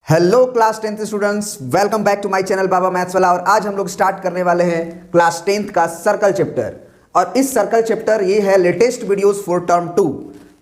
Hello class 10th students, welcome back to my channel बाबा maths वाला। और आज हम लोग स्टार्ट करने वाले हैं क्लास 10th का सर्कल चैप्टर। और इस सर्कल चैप्टर ये है latest videos for term 2।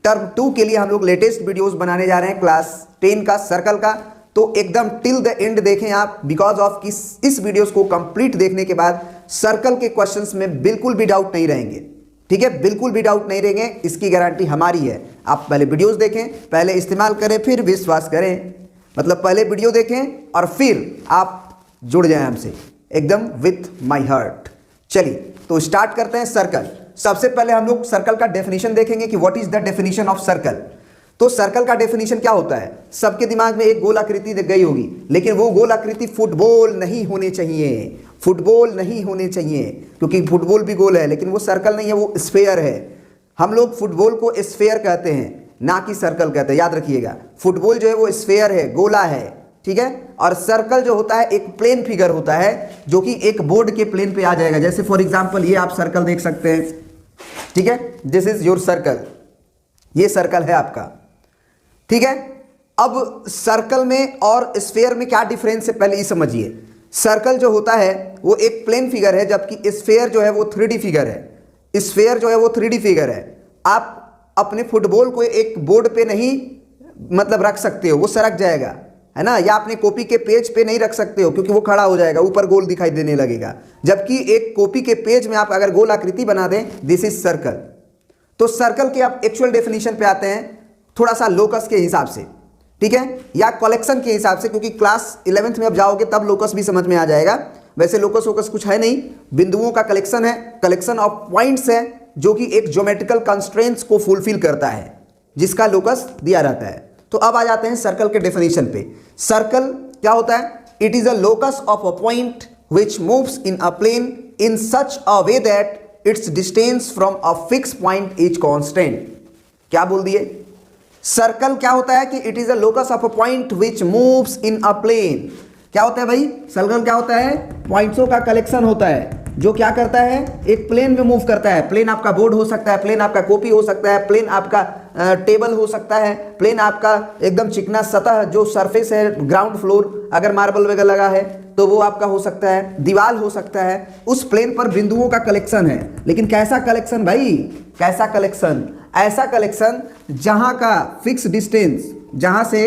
Term 2 के लिए हम लोग लेटेस्ट वीडियोस बनाने जा रहे हैं क्लास 10 का सर्कल का। तो एकदम टिल द एंड देखें आप, बिकॉज ऑफ इस वीडियोस को कंप्लीट देखने के बाद सर्कल के क्वेश्चंस में बिल्कुल भी डाउट नहीं रहेंगे। ठीक है, बिल्कुल भी डाउट नहीं रहेंगे, इसकी गारंटी हमारी है। आप पहले वीडियोस देखें, पहले इस्तेमाल करें, फिर विश्वास करें। मतलब पहले वीडियो देखें और फिर आप जुड़ जाएं हमसे एकदम विथ माय हार्ट। चलिए तो स्टार्ट करते हैं सर्कल। सबसे पहले हम लोग सर्कल का डेफिनेशन देखेंगे कि what is the definition of circle. तो सर्कल का डेफिनेशन क्या होता है? सबके दिमाग में एक गोल आकृति दिख गई होगी, लेकिन वो गोल आकृति फुटबॉल नहीं होने चाहिए। फुटबॉल नहीं होने चाहिए, क्योंकि फुटबॉल भी गोल है, लेकिन वो सर्कल नहीं है, वो स्फेयर है। हम लोग फुटबॉल को स्फेयर कहते हैं, ना कि सर्कल कहते हैं। याद रखिएगा, फुटबॉल जो है वो स्फेयर है, गोला है। ठीक है, और सर्कल जो होता है एक प्लेन फिगर होता है, जो कि एक बोर्ड के प्लेन पे आ जाएगा। जैसे फॉर एग्जांपल ये आप सर्कल देख सकते हैं। ठीक है, दिस इज योर सर्कल, ये सर्कल है आपका। ठीक है, अब सर्कल में और स्फेयर में क्या डिफरेंस है पहले ये समझिए। सर्कल जो होता है वो एक प्लेन फिगर है, जबकि स्फेयर जो है वो 3D फिगर है। स्फेयर जो है वो 3D फिगर है। आप अपने फुटबॉल को एक बोर्ड पे नहीं मतलब रख सकते हो, वो सरक जाएगा, है ना। या अपने कॉपी के पेज पे नहीं रख सकते हो, क्योंकि वो खड़ा हो जाएगा, ऊपर गोल दिखाई देने लगेगा। जबकि एक कॉपी के पेज में आप अगर गोल आकृति बना दें, दिस इज सर्कल। तो सर्कल के आप एक्चुअल डेफिनेशन पे आते हैं थोड़ा सा लोकस के हिसाब से, ठीक है, या कलेक्शन के हिसाब से, क्योंकि क्लास 11th में अब जाओगे तब लोकस भी समझ में आ जाएगा। वैसे लोकस वोकस कुछ है नहीं, बिंदुओं का कलेक्शन है, कलेक्शन ऑफ पॉइंट्स है, जो कि एक ज्योमेट्रिकल कंस्ट्रेंट्स को फुलफिल करता है, जिसका लोकस दिया रहता है। तो अब आ जाते हैं सर्कल के डेफिनेशन पे। सर्कल क्या होता है? It is a locus of a point which moves in a plane in such a way that its distance from a fix point is constant. क्या बोल दिए? सर्कल क्या होता है कि it is a locus of a point which moves in a plane. क्या होता है भाई? सर्कल क्या होता है? पॉइंट्सों का कलेक्शन होता है, जो क्या करता है, एक प्लेन में मूव करता है। प्लेन आपका बोर्ड हो सकता है, प्लेन आपका कॉपी हो सकता है, प्लेन आपका टेबल हो सकता है, प्लेन आपका एकदम चिकना सतह जो सरफेस है, ग्राउंड फ्लोर अगर मार्बल वगैरह लगा है तो वो आपका हो सकता है, दीवार हो सकता है। उस प्लेन पर बिंदुओं का कलेक्शन है। लेकिन कैसा कलेक्शन भाई? कैसा कलेक्शन? ऐसा कलेक्शन जहां का फिक्स डिस्टेंस, जहां से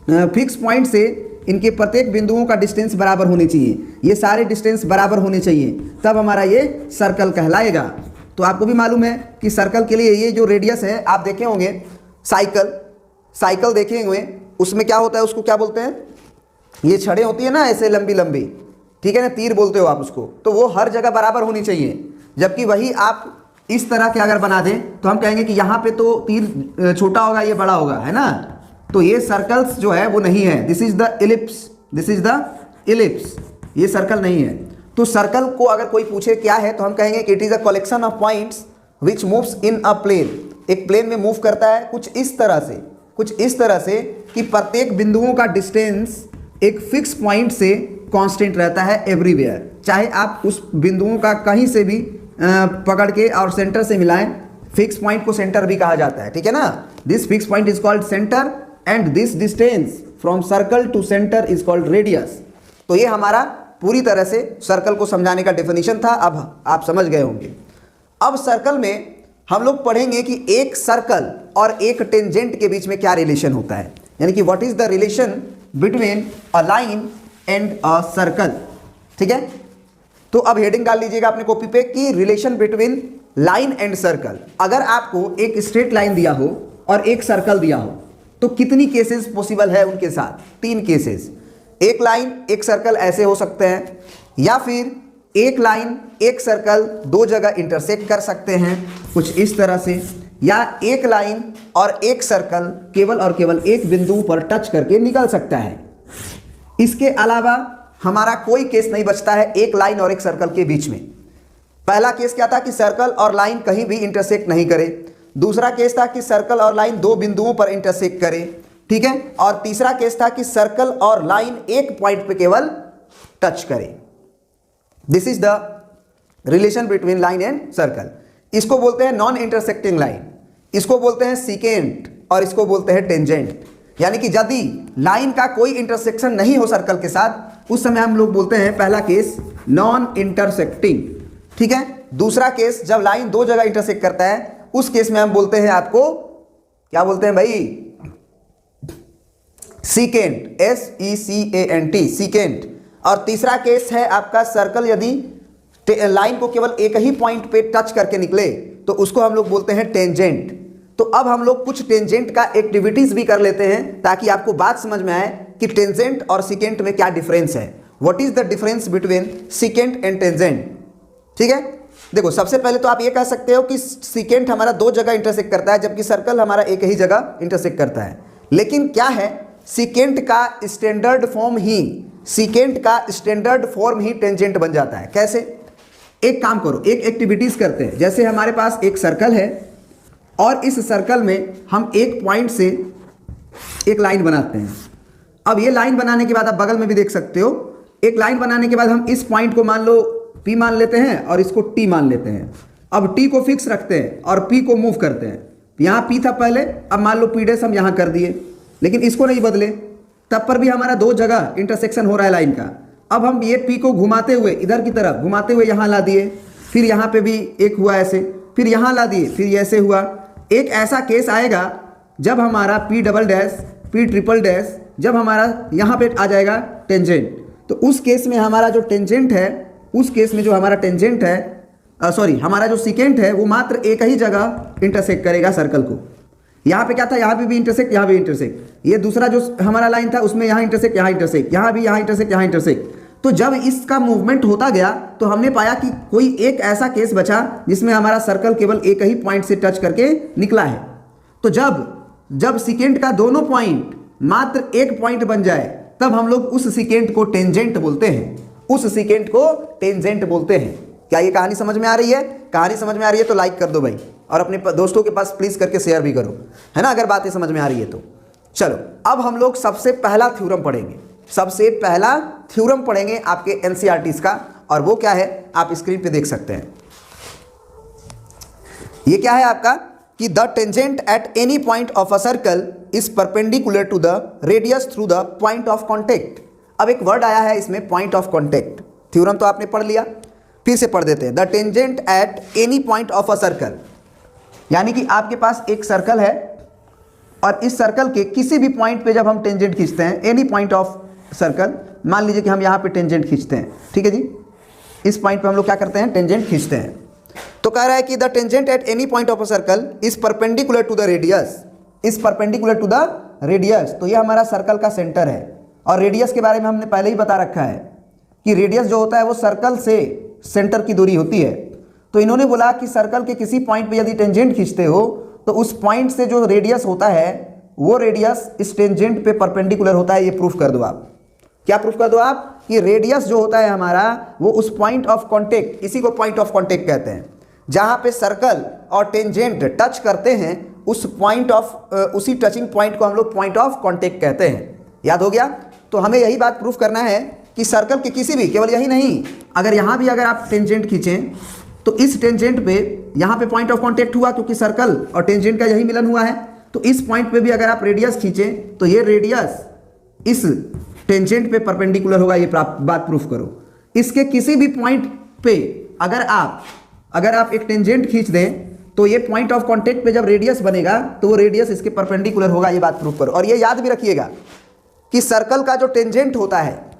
फिक्स पॉइंट से इनके प्रत्येक बिंदुओं का डिस्टेंस बराबर होने चाहिए। ये सारे डिस्टेंस बराबर होने चाहिए, तब हमारा ये सर्कल कहलाएगा। तो आपको भी मालूम है कि सर्कल के लिए ये जो रेडियस है, आप देखे होंगे साइकिल देखे हुए, उसमें क्या होता है, उसको क्या बोलते हैं? ये छड़ें होती है ना ऐसे लंबी लंबी, ठीक है ना, तीर बोलते हो आप उसको। तो वो हर जगह बराबर होनी चाहिए। जबकि वही आप इस तरह के अगर बना दें तो हम कहेंगे कि यहाँ पे तो तीर छोटा होगा, ये बड़ा होगा, है ना। तो ये सर्कल्स जो है वो नहीं है। This is the ellipse, this is the ellipse, ये सर्कल नहीं है। तो सर्कल को अगर कोई पूछे क्या है, तो हम कहेंगे कि it is a collection of points which moves in a plane. एक प्लेन में मूव करता है कुछ इस तरह से कि प्रत्येक बिंदुओं का डिस्टेंस एक फिक्स पॉइंट से कांस्टेंट रहता है एवरीवेयर। चाहे आप उस बिंदुओं का कहीं से भी पकड़ के और सेंटर से मिलाएं, फिक्स पॉइंट को सेंटर भी कहा जाता है, ठीक है ना। This fix point is called centre and this distance from circle to centre is called radius. तो ये हमारा पूरी तरह से सर्कल को समझाने का डेफिनेशन था। अब आप समझ गए होंगे। अब सर्कल में हम लोग पढ़ेंगे कि एक सर्कल और एक टेंजेंट के बीच में क्या रिलेशन होता है, यानी कि what is the relation between a line and a circle. ठीक है, तो अब हेडिंग डाल लीजिएगा अपने कॉपी पे कि relation between line and circle. अगर आपको एक स्ट्रेट लाइन दिया हो और एक सर्कल दिया हो, तो कितनी केसेस पॉसिबल है उनके साथ? 3 केसेस। एक लाइन एक सर्कल ऐसे हो सकते हैं, या फिर एक लाइन एक सर्कल 2 जगह इंटरसेक्ट कर सकते हैं कुछ इस तरह से, या एक लाइन और एक सर्कल केवल और केवल एक बिंदु पर टच करके निकल सकता है। इसके अलावा हमारा कोई केस नहीं बचता है एक लाइन और एक सर्कल के बीच में। पहला केस क्या था कि सर्कल और लाइन कहीं भी इंटरसेक्ट नहीं करे। दूसरा केस था कि सर्कल और लाइन 2 बिंदुओं पर इंटरसेक्ट करे, ठीक है। और तीसरा केस था कि सर्कल और लाइन एक पॉइंट पे केवल टच करे। This is the relation between line and circle. इसको बोलते हैं नॉन इंटरसेक्टिंग लाइन, इसको बोलते हैं सीकेंट, और इसको बोलते हैं टेंजेंट। यानी कि यदि लाइन का कोई इंटरसेक्शन नहीं हो सर्कल के साथ, उस समय हम लोग बोलते हैं पहला केस नॉन इंटरसेक्टिंग, ठीक है। दूसरा केस जब लाइन दो जगह इंटरसेक्ट करता है, उस केस में हम बोलते हैं आपको क्या बोलते हैं भाई, सीकेंट, SECANT, सीकेंट। और तीसरा केस है आपका सर्कल यदि लाइन को केवल एक ही पॉइंट पे टच करके निकले तो उसको हम लोग बोलते हैं टेंजेंट। तो अब हम लोग कुछ टेंजेंट का एक्टिविटीज भी कर लेते हैं ताकि आपको बात समझ में आए कि टेंजेंट और सीकेंट में क्या डिफरेंस है। What is the difference between secant and tangent, ठीक है। देखो सबसे पहले तो आप ये कह सकते हो कि सीकेंट हमारा दो जगह इंटरसेक्ट करता है जबकि सर्कल हमारा एक ही जगह इंटरसेक्ट करता है। लेकिन क्या है, सीकेंट का स्टैंडर्ड फॉर्म ही टेंजेंट बन जाता है। कैसे? एक काम करो, एक एक्टिविटीज करते हैं। जैसे हमारे पास एक सर्कल है और इस सर्कल में हम एक पॉइंट से एक लाइन बनाते हैं। अब ये लाइन बनाने के बाद आप बगल में भी देख सकते हो, एक लाइन बनाने के बाद हम इस पॉइंट को मान लो P मान लेते हैं और इसको T मान लेते हैं। अब T को फिक्स रखते हैं और P को मूव करते हैं। यहाँ P था पहले, अब मान लो P' हम यहाँ कर दिए, लेकिन इसको नहीं बदले, तब पर भी हमारा दो जगह इंटरसेक्शन हो रहा है लाइन का। अब हम ये P को घुमाते हुए इधर की तरफ घुमाते हुए यहाँ ला दिए, फिर यहाँ पे भी एक हुआ ऐसे, फिर यहाँ ला दिए, फिर ऐसे हुआ। एक ऐसा केस आएगा जब हमारा P double dash P triple dash जब हमारा यहाँ पे आ जाएगा टेंजेंट, तो उस केस में हमारा जो टेंजेंट है, उस केस में जो हमारा टेंजेंट है हमारा जो सीकेंट है वो मात्र एक ही जगह इंटरसेक्ट करेगा सर्कल को। यहाँ पे क्या था, यहाँ पे भी इंटरसेक्ट, यहाँ भी इंटरसेक्ट। ये दूसरा जो हमारा लाइन था उसमें यहाँ इंटरसेक्ट, यहाँ इंटरसेक्ट, यहाँ भी यहाँ इंटरसेक्ट, यहाँ इंटरसेक्ट। तो जब इसका मूवमेंट होता गया तो हमने पाया कि कोई एक ऐसा केस बचा जिसमें हमारा सर्कल केवल एक ही पॉइंट से टच करके निकला है। तो जब सीकेंट का दोनों पॉइंट मात्र एक पॉइंट बन जाए तब हम लोग उस सीकेंट को टेंजेंट बोलते हैं, उस सीकेंट को टेंजेंट बोलते हैं। क्या ये कहानी समझ में आ रही है? कहानी समझ में आ रही है तो लाइक कर दो भाई, और अपने दोस्तों के पास प्लीज करके शेयर भी करो, है ना, अगर बातें समझ में आ रही है तो। चलो अब हम लोग सबसे पहला थ्योरम पढ़ेंगे, सबसे पहला थ्योरम पढ़ेंगे आपके एनसीईआरटी का, और वो क्या है आप स्क्रीन पे देख सकते हैं। ये क्या है आपका कि the tangent at any point of a circle is perpendicular to the radius through the point of contact. अब एक वर्ड आया है इसमें, पॉइंट ऑफ कॉन्टेक्ट। थ्योरम तो आपने पढ़ लिया, फिर से पढ़ देते हैं। The tangent at any point of a circle, यानी कि आपके पास एक सर्कल है और इस सर्कल के किसी भी पॉइंट पे जब हम टेंजेंट खींचते हैं, एनी पॉइंट ऑफ सर्कल, मान लीजिए कि हम यहाँ पे टेंजेंट खींचते हैं, ठीक है जी, इस पॉइंट पे हम लोग क्या करते हैं, टेंजेंट खींचते हैं। तो कह रहा है कि the tangent at any point of a circle is perpendicular to the radius, is perpendicular to the radius. तो ये हमारा सर्कल का सेंटर है, और रेडियस के बारे में हमने पहले ही बता रखा है कि रेडियस जो होता है वो सर्कल से सेंटर की दूरी होती है। तो इन्होंने बोला कि सर्कल के किसी पॉइंट पे यदि टेंजेंट खींचते हो तो उस पॉइंट से जो रेडियस होता है वो रेडियस इस टेंजेंट पे परपेंडिकुलर होता है। ये प्रूफ कर दो आप। क्या प्रूफ कर दो आप कि रेडियस जो होता है हमारा वो उस पॉइंट ऑफ कॉन्टेक्ट, इसी को पॉइंट ऑफ कॉन्टेक्ट कहते हैं, जहां पे सर्कल और टेंजेंट टच करते हैं, उस पॉइंट ऑफ उसी टचिंग पॉइंट को हम लोग पॉइंट ऑफ कॉन्टेक्ट कहते हैं। याद हो गया? तो हमें यही बात प्रूफ करना है कि सर्कल के किसी भी, केवल यही नहीं, अगर यहाँ भी अगर आप टेंजेंट खींचें तो इस टेंजेंट पे यहाँ पे पॉइंट ऑफ कांटेक्ट हुआ क्योंकि सर्कल और टेंजेंट का यही मिलन हुआ है। तो इस पॉइंट पे भी अगर आप रेडियस खींचें तो ये रेडियस इस टेंजेंट पे परपेंडिकुलर होगा। ये बात प्रूफ करो। इसके किसी भी पॉइंट पे अगर आप एक टेंजेंट खींच दें तो ये पॉइंट ऑफ कांटेक्ट पे जब रेडियस बनेगा तो वो रेडियस इसके परपेंडिकुलर होगा। ये बात प्रूफ करो। और ये याद भी रखिएगा कि सर्कल का जो टेंजेंट होता है,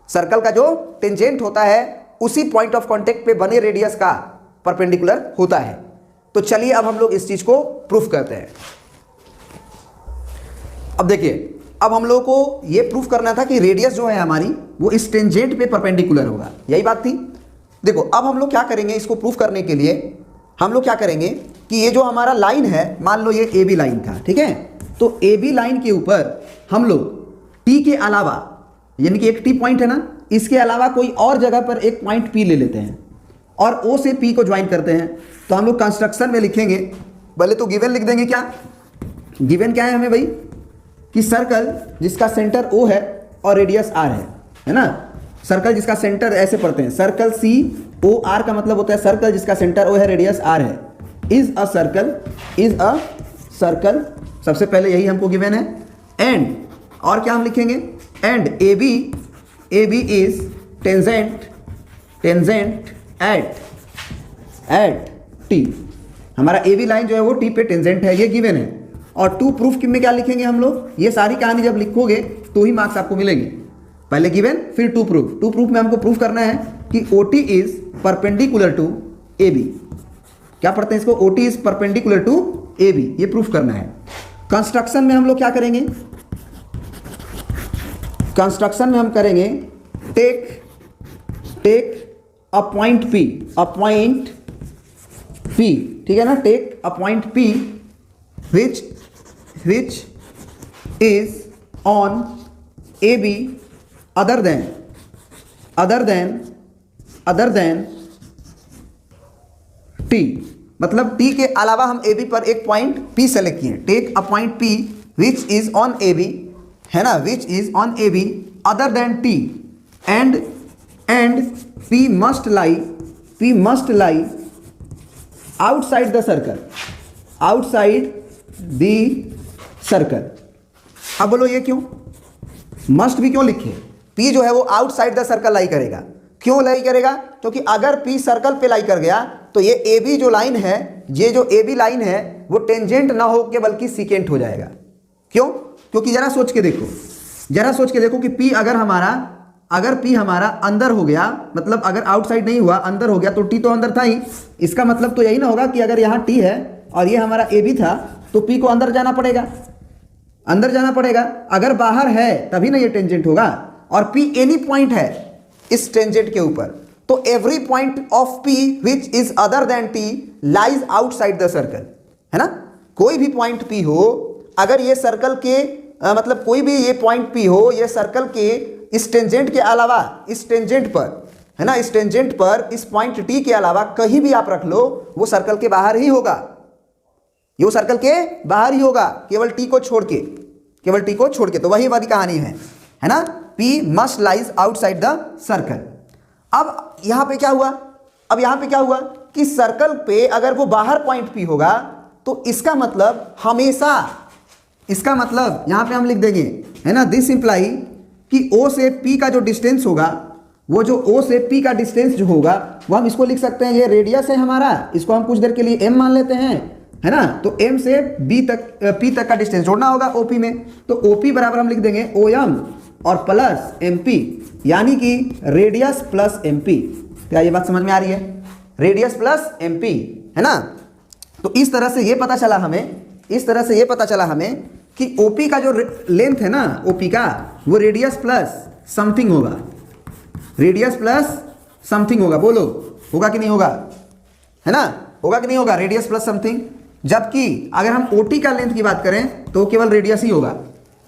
सर्कल का जो टेंजेंट होता है उसी पॉइंट ऑफ कांटेक्ट पे बने रेडियस का परपेंडिकुलर होता है। तो चलिए अब हम लोग इस चीज को प्रूफ करते हैं। अब देखिए, अब हम लोग को ये प्रूफ करना था कि रेडियस जो है हमारी वो इस टेंजेंट पे परपेंडिकुलर होगा। यही बात थी। देखो अब हम लोग क्या करेंगे, इसको प्रूफ करने के लिए हम लोग क्या करेंगे कि ये जो हमारा लाइन है, मान लो ये ए बी लाइन था, ठीक है, तो ए बी लाइन के ऊपर हम लोग टी के अलावा, यानी कि एक टी पॉइंट है ना, इसके अलावा कोई और जगह पर एक पॉइंट पी ले लेते हैं और ओ से पी को ज्वाइन करते हैं। तो हम लोग कंस्ट्रक्शन में लिखेंगे, पहले तो गिवन लिख देंगे। क्या गिवन क्या है हमें भाई कि सर्कल जिसका सेंटर ओ है और रेडियस आर है ना। सर्कल जिसका सेंटर ऐसे पढ़ते हैं, सर्कल सी ओ आर का मतलब होता है सर्कल जिसका सेंटर ओ है, रेडियस आर है, इज अ सर्कल सबसे पहले यही हमको गिवन है। एंड, और क्या हम लिखेंगे, and A B is tangent at T. हमारा ए बी लाइन जो है वो टी पे टेंजेंट है, ये गिवन है। और टू प्रूफ में क्या लिखेंगे हम लोग, ये सारी कहानी जब लिखोगे तो ही मार्क्स आपको मिलेंगे। पहले गिवन फिर टू प्रूफ। टू प्रूफ में हमको प्रूफ करना है कि O T is perpendicular to A B. क्या पढ़ते हैं इसको, O T is perpendicular to A B, ये प्रूफ करना है। कंस्ट्रक्शन में हम लोग क्या करेंगे, कंस्ट्रक्शन में हम करेंगे टेक अ पॉइंट पी, ठीक है ना, take a point P which is on AB other than T। मतलब T के अलावा हम AB पर एक पॉइंट P सेलेक्ट किए। Take a point P which is on AB, है ना, which is on AB other than T and P must lie outside the circle। अब बोलो ये क्यों, मस्ट भी क्यों लिखे, P जो है वो आउटसाइड द सर्कल लाई करेगा। क्यों लाई करेगा, क्योंकि अगर P सर्कल पे लाई कर गया तो ये AB जो लाइन है, ये जो AB लाइन है वो टेंजेंट ना हो के बल्कि सीकेंट हो जाएगा। क्यों, क्योंकि जरा सोच के देखो कि P अगर P हमारा अंदर हो गया, मतलब अगर आउटसाइड नहीं हुआ अंदर हो गया तो T तो अंदर था ही। इसका मतलब तो यही ना होगा कि अगर यहाँ T है और ये हमारा AB था तो P को अंदर जाना पड़ेगा। अगर बाहर है तभी ना ये टेंजेंट होगा। और P एनी पॉइंट है इस टेंजेंट के ऊपर, तो every point of P which is other than T lies outside the circle, है ना। कोई भी पॉइंट P हो, अगर ये सर्कल के मतलब कोई भी ये पॉइंट P हो, ये सर्कल के इस टेंजेंट के अलावा, इस टेंजेंट पर, है ना, इस टेंजेंट पर इस पॉइंट T के अलावा कहीं भी आप रख लो, वो सर्कल के बाहर ही होगा। ये सर्कल के बाहर ही होगा, केवल टी को छोड़ के। तो वही वाली कहानी है ना, P must lies outside the circle. अब यहां पे क्या हुआ, कि सर्कल पे अगर वो बाहर पॉइंट P होगा तो इसका मतलब यहां पे हम लिख देंगे, है ना, दिस इंप्लाई कि O से P का जो डिस्टेंस होगा, वो जो O से P का डिस्टेंस जो होगा वो हम इसको लिख सकते हैं, ये रेडियस है हमारा, इसको हम कुछ देर के लिए m मान लेते हैं, है ना। तो m से P तक का डिस्टेंस जोड़ना होगा OP में, तो OP बराबर हम लिख देंगे OM और प्लस MP, यानी कि रेडियस प्लस MP। क्या ये बात समझ में आ रही है, रेडियस प्लस MP, है ना। तो इस तरह से ये पता चला हमें कि OP का जो लेंथ है ना, OP का वो रेडियस प्लस समथिंग होगा। बोलो होगा कि नहीं होगा, है ना, होगा कि नहीं होगा, रेडियस प्लस समथिंग। जबकि अगर हम OT का लेंथ की बात करें तो केवल रेडियस ही होगा।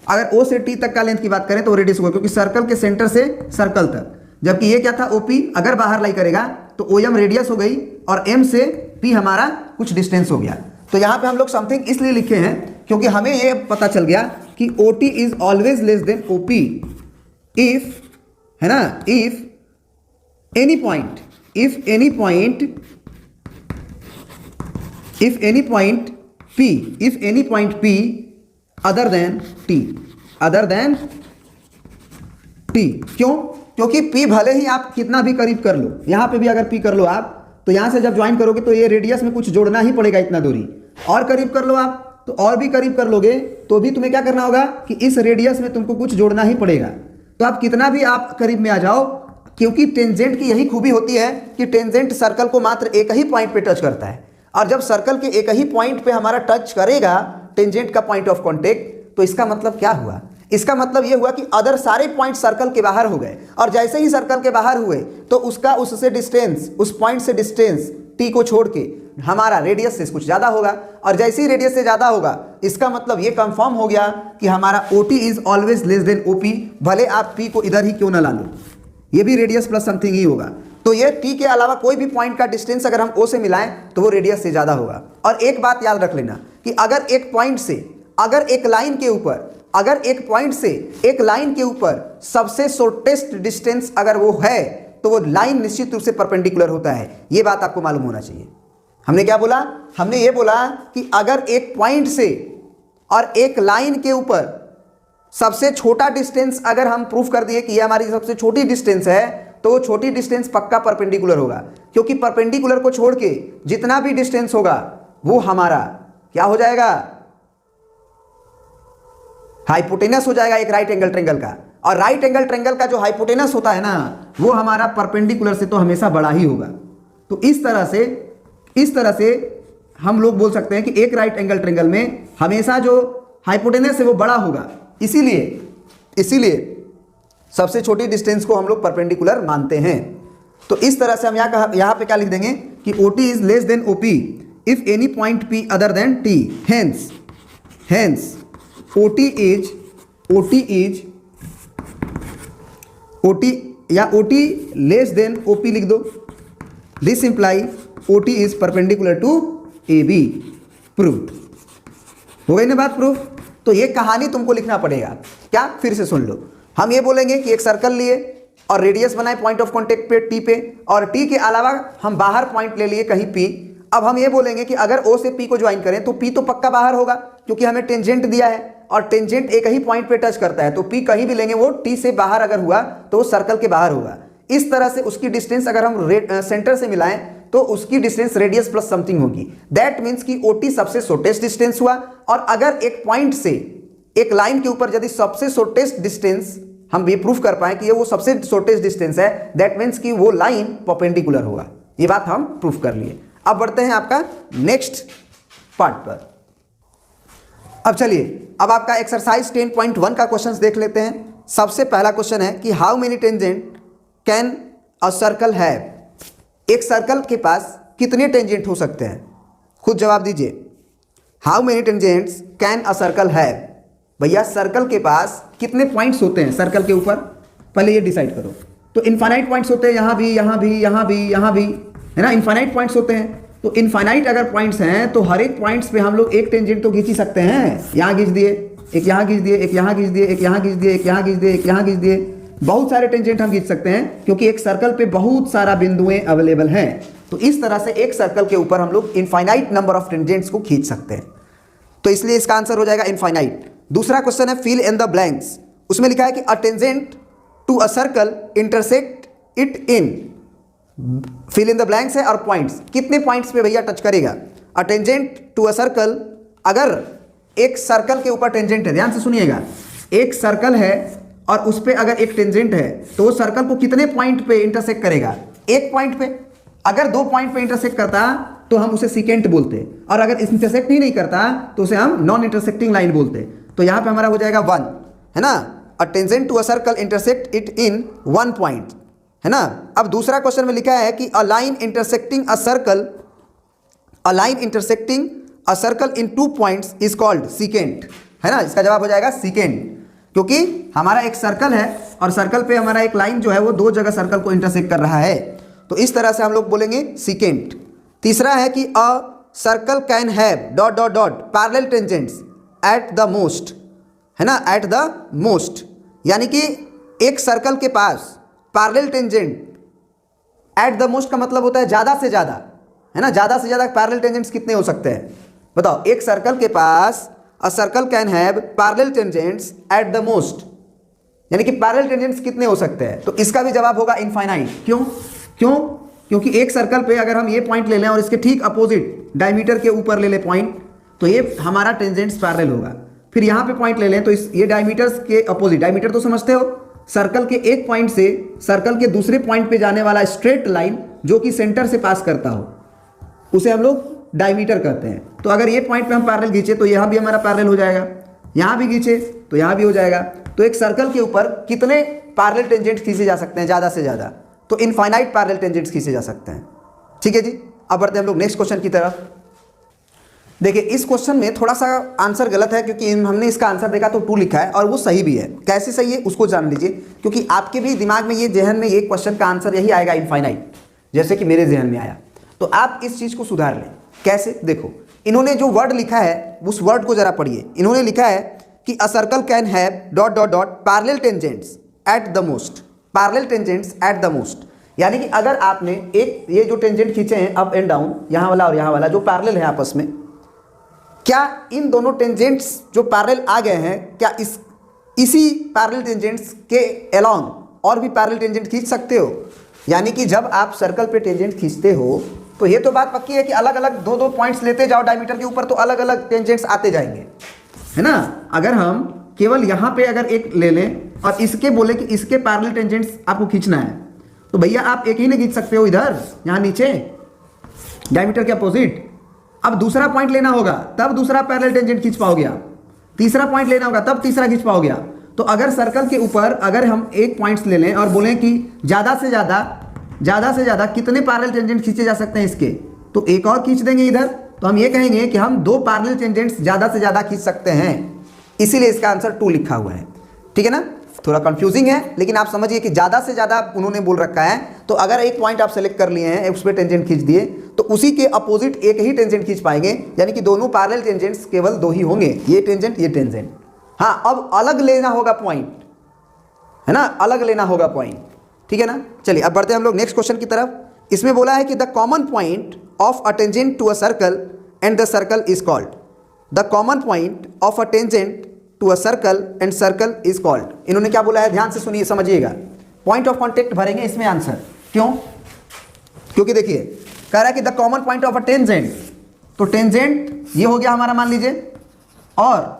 अगर O से T तक का लेंथ की बात करें तो रेडियस होगा, क्योंकि सर्कल के सेंटर से सर्कल तक। जबकि ये क्या था, OP अगर बाहर लाई करेगा तो OM रेडियस हो गई और M से P हमारा कुछ डिस्टेंस हो गया। तो यहाँ पे हम लोग समथिंग इसलिए लिखे हैं क्योंकि हमें ये पता चल गया कि OT is always less than OP if, है ना, if any point P other than T। क्यों, क्योंकि P भले ही आप कितना भी करीब कर लो, यहाँ पे भी अगर P कर लो आप, तो यहाँ से जब ज्वाइन करोगे तो ये रेडियस में कुछ जोड़ना ही पड़ेगा इतना दूरी, और करीब कर लो आप तो और भी करीब कर लोगे तो भी तुम्हें क्या करना होगा कि इस रेडियस में तुमको कुछ जोड़ना ही पड़ेगा। तो आप कितना भी आप करीब में आ जाओ, क्योंकि टेंजेंट की यही खूबी होती है कि टेंजेंट सर्कल को मात्र एक ही पॉइंट पे टच करता है, और जब सर्कल के एक ही पॉइंट पे हमारा टच करेगा टेंजेंट का पॉइंट ऑफ कांटेक्ट, तो इसका मतलब क्या हुआ, इसका मतलब यह हुआ कि अदर सारे पॉइंट सर्कल के बाहर हो गए, और जैसे ही सर्कल के बाहर हुए तो उसका उससे डिस्टेंस, उस पॉइंट से डिस्टेंस T को छोड़ के हमारा रेडियस से कुछ ज़्यादा होगा, और जैसे ही रेडियस से ज़्यादा होगा इसका मतलब ये कंफर्म हो गया कि हमारा OT is always less than OP, भले आप P को इधर ही क्यों ना ला लो, ये भी रेडियस प्लस समथिंग ही होगा। तो ये T के अलावा कोई भी पॉइंट का डिस्टेंस अगर हम O से मिलाएं तो वो रेडियस से ज़्यादा होगा। और एक बात याद रख लेना कि अगर एक पॉइंट से, अगर एक लाइन के ऊपर, अगर एक पॉइंट से एक लाइन के ऊपर सबसे शॉर्टेस्ट डिस्टेंस अगर वो है तो वो लाइन निश्चित रूप से परपेंडिकुलर होता है। ये बात आपको मालूम होना चाहिए। हमने क्या बोला, हमने ये बोला कि अगर एक पॉइंट से और एक लाइन के ऊपर सबसे छोटा डिस्टेंस अगर हम प्रूफ कर दिए कि ये हमारी सबसे छोटी डिस्टेंस है, तो वो छोटी डिस्टेंस पक्का परपेंडिकुलर होगा, क्योंकि परपेंडिकुलर को छोड़ के जितना भी डिस्टेंस होगा वो हमारा क्या हो जाएगा, हाइपोटेनस हो जाएगा एक राइट एंगल ट्रायंगल का। और राइट एंगल ट्रायंगल का जो हाइपोटेनस होता है ना, वो हमारा परपेंडिकुलर से तो हमेशा बड़ा ही होगा। तो इस तरह से हम लोग बोल सकते हैं कि एक राइट एंगल ट्रायंगल में हमेशा जो हाइपोटेनस है वो बड़ा होगा। इसीलिए सबसे छोटी डिस्टेंस को हम लोग परपेंडिकुलर मानते हैं। तो इस तरह से हम यहाँ पे क्या लिख देंगे कि OT is less than OP if any point P other than T, hence OT less than OP लिख दो। This imply OT is perpendicular to AB। Proof हो गई ना बात, प्रूफ। तो ये कहानी तुमको लिखना पड़ेगा। क्या, फिर से सुन लो। हम ये बोलेंगे कि एक सर्कल लिए और रेडियस बनाए पॉइंट ऑफ कांटेक्ट पे T पे, और T के अलावा हम बाहर पॉइंट ले लिए कहीं P। अब हम ये बोलेंगे कि अगर O से P को ज्वाइन करें तो P तो पक्का बाहर होगा, क्योंकि हमें टेंजेंट दिया है और टेंजेंट एक ही पॉइंट पे टच करता है, तो P कहीं भी लेंगे वो T से बाहर अगर हुआ तो वो सर्कल के बाहर होगा। इस तरह से उसकी डिस्टेंस अगर हम सेंटर से मिलाएं तो उसकी डिस्टेंस रेडियस प्लस समथिंग होगी। दैट मीन्स कि OT सबसे शॉर्टेस्ट डिस्टेंस हुआ। और अगर एक पॉइंट से एक लाइन के ऊपर यदि सबसे शॉर्टेस्ट डिस्टेंस हम ये प्रूफ कर पाए कि ये वो सबसे शॉर्टेस्ट डिस्टेंस है, दैट मीन्स कि वो लाइन परपेंडिकुलर होगा। ये बात हम प्रूफ कर लिए। अब बढ़ते हैं आपका नेक्स्ट पार्ट पर। अब चलिए, अब आपका एक्सरसाइज 10.1 का क्वेश्चन देख लेते हैं। सबसे पहला क्वेश्चन है कि how many tangent can a circle have. एक सर्कल के पास कितने टेंजेंट हो सकते हैं, खुद जवाब दीजिए। How many tangents can a circle have. भैया सर्कल के पास कितने पॉइंट्स होते हैं सर्कल के ऊपर, पहले ये डिसाइड करो। तो इनफाइनाइट पॉइंट्स होते हैं, यहाँ भी, यहाँ भी, यहाँ भी, यहाँ भी, है ना, इनफाइनाइट पॉइंट्स होते हैं। तो इनफाइनाइट अगर पॉइंट्स हैं तो हर एक पॉइंट्स पे हम लोग एक टेंजेंट तो खींच ही सकते हैं। यहाँ खींच दिए, एक यहाँ खींच दिए, एक यहाँ खींच दिए, एक यहाँ खींच दिए, एक यहाँ खींच दिए, एक यहाँ खींच दिए, बहुत सारे टेंजेंट हम खींच सकते हैं, क्योंकि एक सर्कल पे बहुत सारा बिंदुएं अवेलेबल हैं। तो इस तरह से एक सर्कल के ऊपर हम लोग इनफाइनाइट नंबर ऑफ टेंजेंट्स को खींच सकते हैं। तो इसलिए इसका आंसर हो जाएगा इनफाइनाइट। दूसरा क्वेश्चन है फिल इन द ब्लैंक्स। उसमें लिखा है कि a tangent to a circle intersect it in. Fill in the blanks है और पॉइंट्स, कितने पॉइंट्स पे भैया टच करेगा। A tangent to a circle, अगर एक सर्कल के ऊपर टेंजेंट है, ध्यान से सुनिएगा, एक सर्कल है और उस पर अगर एक टेंजेंट है तो वो सर्कल को कितने पॉइंट पे इंटरसेक्ट करेगा, एक पॉइंट पे। अगर 2 पॉइंट पे इंटरसेक्ट करता तो हम उसे सीकेंट बोलते, और अगर इंटरसेक्ट ही नहीं करता तो उसे हम नॉन इंटरसेक्टिंग लाइन बोलते। तो यहाँ पे हमारा हो जाएगा 1, है ना। A tangent to a circle intersect it in 1 point, है ना। अब दूसरा क्वेश्चन में लिखा है कि a line intersecting a circle in 2 points is called secant, है ना। इसका जवाब हो जाएगा सीकेंट, क्योंकि हमारा एक सर्कल है और सर्कल पे हमारा एक लाइन जो है वो 2 जगह सर्कल को इंटरसेक्ट कर रहा है, तो इस तरह से हम लोग बोलेंगे सीकेंट। तीसरा है कि अ circle can have dot dot dot parallel tangents at the most, है ना, एट द मोस्ट, यानी कि एक सर्कल के पास parallel tangent at the most का मतलब होता है ज़्यादा से ज़्यादा, है ना। ज़्यादा से ज़्यादा पैरेलल टेंजेंट्स कितने हो सकते हैं, बताओ। एक सर्कल के पास a circle can have parallel tangents at the most, यानी कि पैरेलल टेंजेंट्स कितने हो सकते हैं, तो इसका भी जवाब होगा इनफाइनाइट। क्यों? क्योंकि एक सर्कल पे अगर हम ये पॉइंट ले लें और इसके ठीक अपोजिट डायमीटर के ऊपर ले लें पॉइंट, तो ये हमारा टेंजेंट्स पैरेलल होगा। फिर यहाँ पे पॉइंट ले लें तो ये डायमीटर्स के अपोजिट, डायमीटर तो समझते हो, सर्कल के एक पॉइंट से सर्कल के दूसरे पॉइंट पे जाने वाला स्ट्रेट लाइन जो कि सेंटर से पास करता हो, उसे हम लोग डायमीटर कहते हैं। तो अगर ये पॉइंट पे हम पैरेलल खींचे तो यहाँ भी हमारा पैरेलल हो जाएगा, यहाँ भी खींचे तो यहाँ भी हो जाएगा। तो एक सर्कल के ऊपर कितने पैरेलल टेंजेंट्स खींचे जा सकते हैं, ज़्यादा से ज़्यादा, तो इनफाइनाइट पैरेलल टेंजेंट्स खींचे जा सकते हैं। ठीक है जी, अब बढ़ते हैं हम लोग नेक्स्ट क्वेश्चन की तरफ। देखिए इस क्वेश्चन में थोड़ा सा आंसर गलत है, क्योंकि हमने इसका आंसर देखा तो 2 लिखा है और वो सही भी है। कैसे सही है उसको जान लीजिए, क्योंकि आपके भी दिमाग में ये जहन में ये क्वेश्चन का आंसर यही आएगा इनफाइनाइट, जैसे कि मेरे जहन में आया। तो आप इस चीज़ को सुधार लें। कैसे, देखो इन्होंने जो वर्ड लिखा है उस वर्ड को जरा पढ़िए। इन्होंने लिखा है कि अ circle can have dot dot dot parallel tangents at the most, parallel tangents at the most, यानी कि अगर आपने एक ये जो टेंजेंट खींचे हैं अप एंड डाउन, यहाँ वाला और यहाँ वाला जो पैरेलल है आपस में, क्या इन दोनों टेंजेंट्स जो पैरेलल आ गए हैं, क्या इसी पैरेलल टेंजेंट्स के अलोंग और भी पैरेलल टेंजेंट खींच सकते हो। यानी कि जब आप सर्कल पे टेंजेंट खींचते हो तो ये तो बात पक्की है कि अलग अलग दो दो पॉइंट्स लेते जाओ डायमीटर के ऊपर तो अलग अलग टेंजेंट्स आते जाएंगे, है ना। अगर हम केवल यहाँ पे अगर एक ले लें और इसके बोले कि इसके पैरेलल टेंजेंट्स आपको खींचना है तो भैया आप एक ही नहीं खींच सकते हो, इधर यहाँ नीचे डायमीटर के अपोजिट। अब दूसरा पॉइंट लेना होगा तब दूसरा पैरेलल टेंजेंट खींच पाओगे आप, तीसरा पॉइंट लेना होगा तब तीसरा खींच पाओगे आप। तो अगर सर्कल के ऊपर अगर हम एक पॉइंट्स ले लें और बोलें कि ज़्यादा से ज़्यादा कितने पैरेलल टेंजेंट खींचे जा सकते हैं इसके, तो एक और खींच देंगे इधर, तो हम ये कहेंगे कि हम दो पैरेलल टेंजेंट्स ज़्यादा से ज़्यादा खींच सकते हैं, इसीलिए इसका आंसर 2 लिखा हुआ है। ठीक है ना, थोड़ा कंफ्यूजिंग है लेकिन आप समझिए कि ज़्यादा से ज़्यादा उन्होंने बोल रखा है। तो अगर एक पॉइंट आप सेलेक्ट कर लिए हैं, उस पर टेंजेंट खींच दिए, तो उसी के अपोजिट एक ही टेंजेंट खींच पाएंगे, यानी कि दोनों पैरेलल टेंजेंट्स केवल दो ही होंगे, ये टेंजेंट। हाँ, अब अलग लेना होगा पॉइंट, है ना, अलग लेना होगा पॉइंट। ठीक है ना, चलिए अब बढ़ते हैं हम लोग नेक्स्ट क्वेश्चन की तरफ। इसमें बोला है कि the common point of a tangent to a circle and the circle is called. The common point of a tangent to a circle and circle is called. इन्होंने क्या बोला है, ध्यान से सुनिए, समझिएगा। पॉइंट ऑफ कॉन्टेक्ट भरेंगे इसमें आंसर, क्यों? क्योंकि देखिए कह रहा है कि the common point of a tangent, तो टेंजेंट ये हो गया हमारा मान लीजिए, और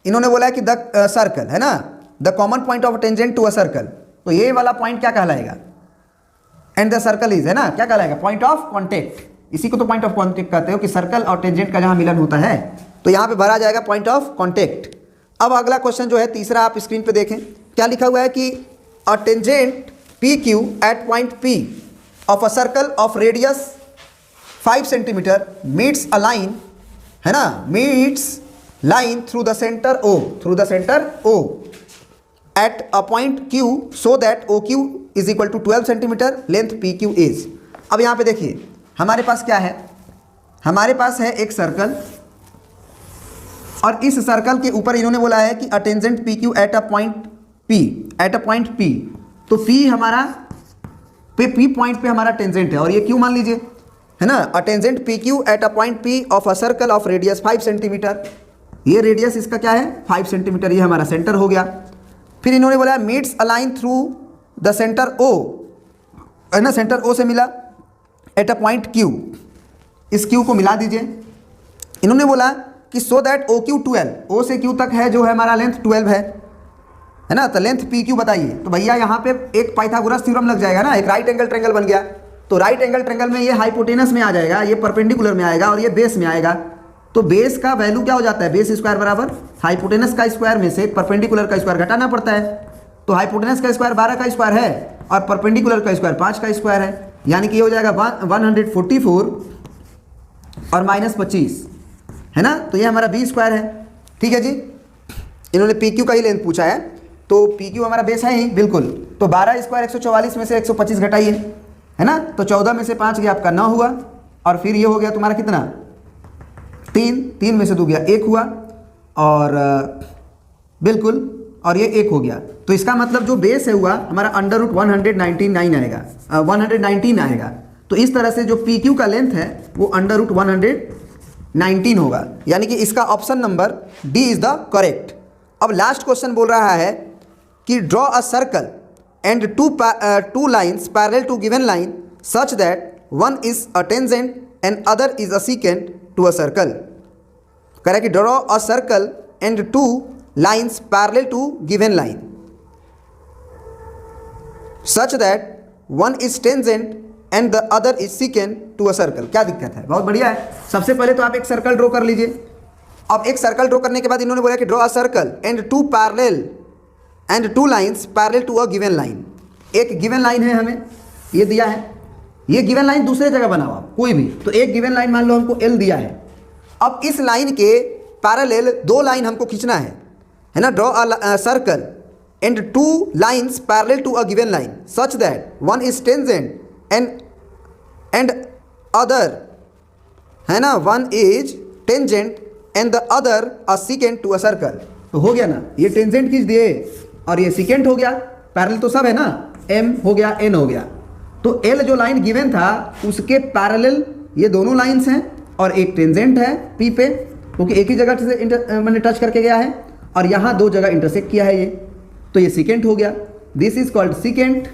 इन्होंने बोला है कि द सर्कल, है ना, the common point of a tangent to a circle, तो ये वाला पॉइंट क्या कहलाएगा, एंड द सर्कल इज, है ना, क्या कहलाएगा, पॉइंट ऑफ कॉन्टेक्ट। इसी को तो पॉइंट ऑफ कॉन्टेक्ट कहते हो कि सर्कल और टेंजेंट का जहां मिलन होता है, तो यहां पे भरा जाएगा पॉइंट ऑफ कॉन्टेक्ट। अब अगला क्वेश्चन जो है तीसरा, आप स्क्रीन पे देखें क्या लिखा हुआ है कि a tangent P Q at point P of a circle of radius 5 centimetre meets a line, है ना, meets line through the centre O at a point Q so that OQ is equal to 12 centimetre, length PQ is। अब यहाँ पे देखिए हमारे पास क्या है, हमारे पास है एक सर्कल, और इस सर्कल के ऊपर इन्होंने बोला है कि अटेंजेंट PQ at a point P, तो P हमारा P पॉइंट पे हमारा टेंजेंट है, और ये Q मान लीजिए, है ना, अटेंजेंट PQ at a point P of a circle of radius 5 centimetre, ये रेडियस इसका क्या है 5 सेंटीमीटर, ये हमारा सेंटर हो गया। फिर इन्होंने बोला meets a line through the centre O, है ना, सेंटर O से मिला एट अ पॉइंट Q, इस Q को मिला दीजिए। इन्होंने बोला कि सो दैट OQ 12, O से Q तक है जो है हमारा लेंथ 12 है ना, तो लेंथ PQ बताइए। तो भैया यहाँ पे एक पाइथागोरस थ्योरम लग जाएगा ना, एक राइट एंगल ट्रायंगल बन गया, तो राइट एंगल ट्रायंगल में ये हाइपोटेनस में आ जाएगा, ये परपेंडिकुलर में आएगा, और ये बेस में आएगा। तो बेस का वैल्यू क्या हो जाता है, बेस स्क्वायर बराबर हाइपोटेनस का स्क्वायर में से परपेंडिकुलर का स्क्वायर घटाना पड़ता है। तो हाइपोटेनस का स्क्वायर 12 का स्क्वायर है और परपेंडिकुलर का स्क्वायर 5 का स्क्वायर है, यानी कि ये हो जाएगा 144 और -25, है ना, तो ये हमारा बी स्क्वायर है। ठीक है जी, इन्होंने PQ का ही लेंथ पूछा है, तो PQ हमारा बेस है ही बिल्कुल। तो 12 स्क्वायर 144 में से 125 घटाइए, है ना, तो 14 में से 5 गया आपका 9 हुआ, और फिर ये हो गया तुम्हारा कितना 3 में से 2 गया 1 हुआ, और बिल्कुल, और ये 1 हो गया। तो इसका मतलब जो बेस है हुआ हमारा √119 आएगा, 119 आएगा। तो इस तरह से जो PQ का लेंथ है वो √119 होगा, यानी कि इसका option number D is the correct. अब लास्ट क्वेश्चन बोल रहा है कि draw a circle and two lines parallel to given line such that one is a tangent and other is a secant to a circle. कह रहा है कि draw a circle and 2 lines parallel to given line such that one is tangent and the other is secant to a circle. क्या दिक्कत है, बहुत बढ़िया है। सबसे पहले तो आप एक सर्कल ड्रॉ कर लीजिए। अब एक सर्कल ड्रॉ करने के बाद इन्होंने बोला कि draw a circle and 2 lines parallel to a given line. एक गिवन लाइन है, हमें ये दिया है, ये गिवन लाइन दूसरे जगह बनाओ आप कोई भी, तो एक गिवन लाइन मान लो हमको L दिया है। अब इस लाइन के पैरेलल 2 लाइन हमको खींचना है ना। Draw a circle and 2 lines parallel to a given line such that one is tangent and other, है ना, one is tangent and the other a secant to a circle. तो हो गया ना, ये टेंजेंट खींच दिए और ये सीकेंट हो गया, पैरेलल तो सब है ना, M हो गया N हो गया। तो L जो लाइन गिवन था उसके पैरेलल ये दोनों लाइन्स हैं, और एक टेंजेंट है P पे, क्योंकि एक ही जगह से मैंने टच करके गया है, और यहाँ दो जगह इंटरसेक्ट किया है ये, तो ये सीकेंट हो गया। This is called secant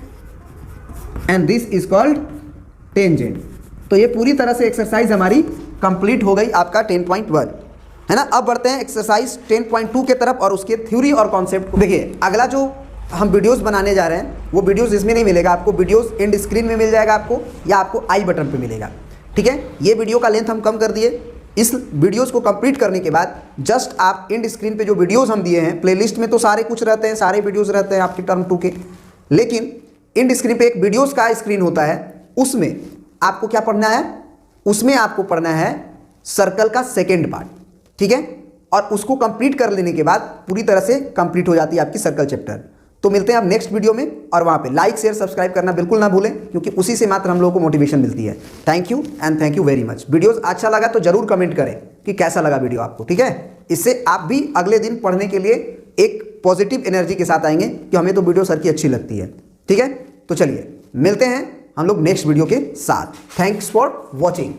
and this is called tangent. तो ये पूरी तरह से एक्सरसाइज हमारी कंप्लीट हो गई आपका 10.1, है ना। अब बढ़ते हैं एक्सरसाइज 10.2 के तरफ और उसके थ्योरी और कॉन्सेप्ट को। देखिए अगला जो हम वीडियोस बनाने जा रहे हैं वो वीडियोस इसमें नहीं मिलेगा आपको, वीडियोस एंड स्क्रीन में मिल जाएगा आपको, या आपको आई बटन पे मिलेगा, ठीक है। ये वीडियो का लेंथ हम कम कर दिए। इस वीडियोस को कंप्लीट करने के बाद जस्ट आप एंड स्क्रीन पे जो वीडियोस हम दिए हैं, प्लेलिस्ट में तो सारे कुछ रहते हैं, सारे वीडियोस रहते हैं आपके टर्म 2 के, लेकिन एंड स्क्रीन पे एक वीडियोस का स्क्रीन होता है, उसमें आपको क्या पढ़ना है, उसमें आपको पढ़ना है सर्कल का सेकेंड पार्ट, ठीक है। और उसको कंप्लीट कर लेने के बाद पूरी तरह से कंप्लीट हो जाती है आपकी सर्कल चैप्टर। तो मिलते हैं अब नेक्स्ट वीडियो में, और वहां पे लाइक शेयर सब्सक्राइब करना बिल्कुल ना भूलें, क्योंकि उसी से मात्र हम लोगों को मोटिवेशन मिलती है। Thank you and thank you very much. Videos अच्छा लगा तो जरूर कमेंट करें कि कैसा लगा वीडियो आपको, ठीक है। इससे आप भी अगले दिन पढ़ने के लिए एक पॉजिटिव एनर्जी के साथ आएंगे कि हमें तो वीडियो सर की अच्छी लगती है, ठीक है। तो चलिए मिलते हैं हम लोग नेक्स्ट वीडियो के साथ। Thanks for watching.